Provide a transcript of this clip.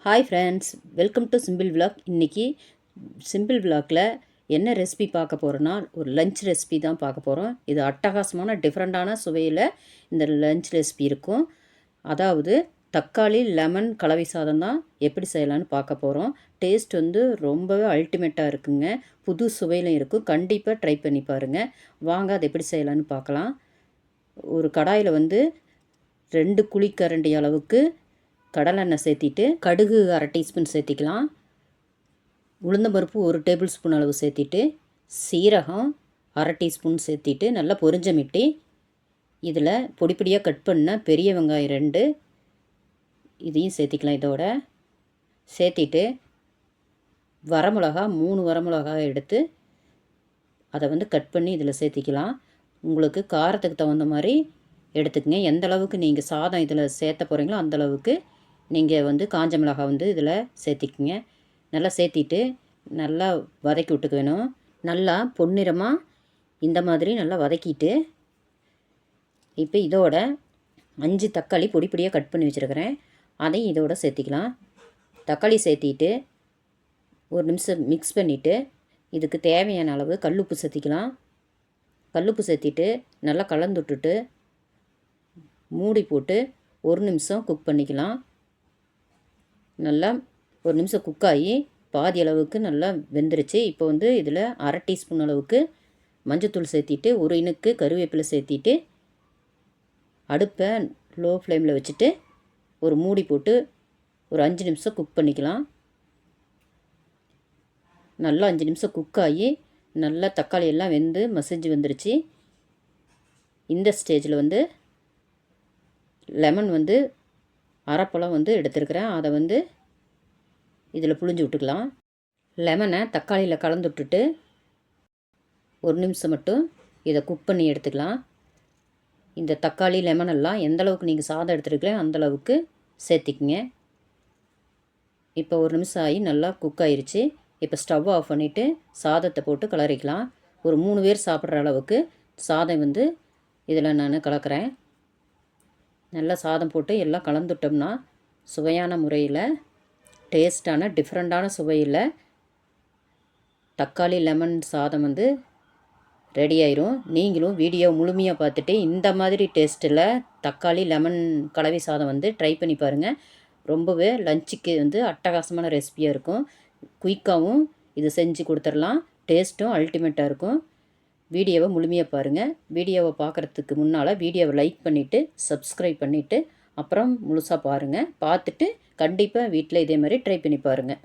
Hi friends, welcome to simple vlog. இன்றைக்கி simple விலாகில் என்ன recipe பார்க்க போகிறோன்னா, ஒரு லஞ்ச் ரெசிபி தான் பார்க்க போகிறோம். இது அட்டகாசமான டிஃப்ரெண்ட்டான சுவையில் இந்த லஞ்ச் ரெசிபி இருக்கும். அதாவது தக்காளி லெமன் கலவை சாதம் தான் எப்படி செய்யலான்னு பார்க்க போகிறோம். டேஸ்ட் வந்து ரொம்பவே அல்டிமேட்டாக இருக்குங்க. புது சுவையிலும் இருக்கும். கண்டிப்பாக ட்ரை பண்ணி பாருங்கள். வாங்க அதை எப்படி செய்யலான்னு பார்க்கலாம். ஒரு கடாயில் வந்து 2 குழிக்கரண்டி அளவுக்கு கடலெண்ணெய் சேர்த்திட்டு கடுகு அரை டீஸ்பூன் சேர்த்திக்கலாம். உளுந்தம்பருப்பு 1 டேபிள் ஸ்பூன் அளவு சேர்த்திட்டு சீரகம் அரை டீஸ்பூன் சேர்த்திட்டு நல்லா பொரிஞ்சமிட்டி இதில் பொடிப்பொடியாக கட் பண்ண பெரிய வெங்காயம் 2 இதையும் சேர்த்திக்கலாம். இதோட சேர்த்திட்டு வரமிளகா 3 வரமிளகா எடுத்து அதை வந்து கட் பண்ணி இதில் சேர்த்திக்கலாம். உங்களுக்கு காரத்துக்கு தகுந்த மாதிரி எடுத்துக்கங்க. எந்த அளவுக்கு நீங்கள் சாதம் இதில் சேர்த்த போகிறீங்களோ அந்தளவுக்கு நீங்கள் வந்து காஞ்ச மிளகாய் வந்து இதில் சேர்த்திக்கிங்க. நல்லா சேர்த்திட்டு நல்லா வதக்கி விட்டுக்க வேணும். நல்லா பொன்னிறமாக இந்த மாதிரி நல்லா வதக்கிட்டு இப்போ இதோட 5 தக்காளி பொடி பொடியாக கட் பண்ணி வச்சுருக்கிறேன். அதையும் இதோட சேர்த்திக்கலாம். தக்காளி சேர்த்திட்டு ஒரு நிமிஷம் மிக்ஸ் பண்ணிவிட்டு இதுக்கு தேவையான அளவு கல்லுப்பு சேர்த்திக்கலாம். கல்லுப்பு சேர்த்திட்டு நல்லா கலந்து விட்டுட்டு மூடி போட்டு 1 நிமிஷம் குக் பண்ணிக்கலாம். நல்லா 1 நிமிஷம் குக்காகி பாதி அளவுக்கு நல்லா வெந்துருச்சு. இப்போ வந்து இதில் அரை டீஸ்பூன் அளவுக்கு மஞ்சத்தூள் சேர்த்திட்டு ஒரு இனுக்கு கருவேப்பிலை சேர்த்திட்டு அடுப்பை லோ ஃப்ளேமில் வச்சுட்டு ஒரு மூடி போட்டு ஒரு 5 நிமிஷம் குக் பண்ணிக்கலாம். நல்லா 5 நிமிஷம் குக்காகி நல்லா தக்காளி எல்லாம் வெந்து மசிஞ்சு வந்துருச்சு. இந்த ஸ்டேஜில் வந்து லெமன் வந்து அரைப்பழம் வந்து எடுத்துருக்கிறேன். அதை வந்து இதில் புழிஞ்சு விட்டுக்கலாம். லெமனை தக்காளியில் கலந்து விட்டுட்டு 1 நிமிஷம் மட்டும் இதை குக் பண்ணி எடுத்துக்கலாம். இந்த தக்காளி லெமனெல்லாம் எந்தளவுக்கு நீங்கள் சாதம் எடுத்துருக்கீங்களோ அந்தளவுக்கு சேர்த்திக்குங்க. இப்போ 1 நிமிஷம் ஆகி நல்லா குக் ஆயிடுச்சு. இப்போ ஸ்டவ் ஆஃப் பண்ணிவிட்டு சாதத்தை போட்டு கிளறிக்கலாம். ஒரு 3 பேர் சாப்பிட்ற அளவுக்கு சாதம் வந்து இதில் நான் கலக்கிறேன். நல்லா சாதம் போட்டு எல்லாம் கலந்துட்டோம்னா சுவையான முறையில் டேஸ்டான டிஃப்ரெண்ட்டான சுவையில் தக்காளி லெமன் சாதம் வந்து ரெடி ஆயிரும். நீங்களும் வீடியோ முழுமையாக பார்த்துட்டு இந்த மாதிரி டேஸ்ட்டில் தக்காளி லெமன் கலவை சாதம் வந்து ட்ரை பண்ணி பாருங்கள். ரொம்பவே லஞ்சுக்கு வந்து அட்டகாசமான ரெசிபியாக இருக்கும். குயிக்காகவும் இது செஞ்சு கொடுத்துடலாம். டேஸ்ட்டும் அல்டிமேட்டாக இருக்கும். வீடியோவை முழுமையாக பாருங்கள். வீடியோவை பார்க்குறதுக்கு முன்னால் வீடியோவை லைக் பண்ணிவிட்டு சப்ஸ்கிரைப் பண்ணிவிட்டு அப்புறம் முழுசாக பாருங்கள். பார்த்துட்டு கண்டிப்பாக வீட்டில் இதே மாதிரி ட்ரை பண்ணி பாருங்கள்.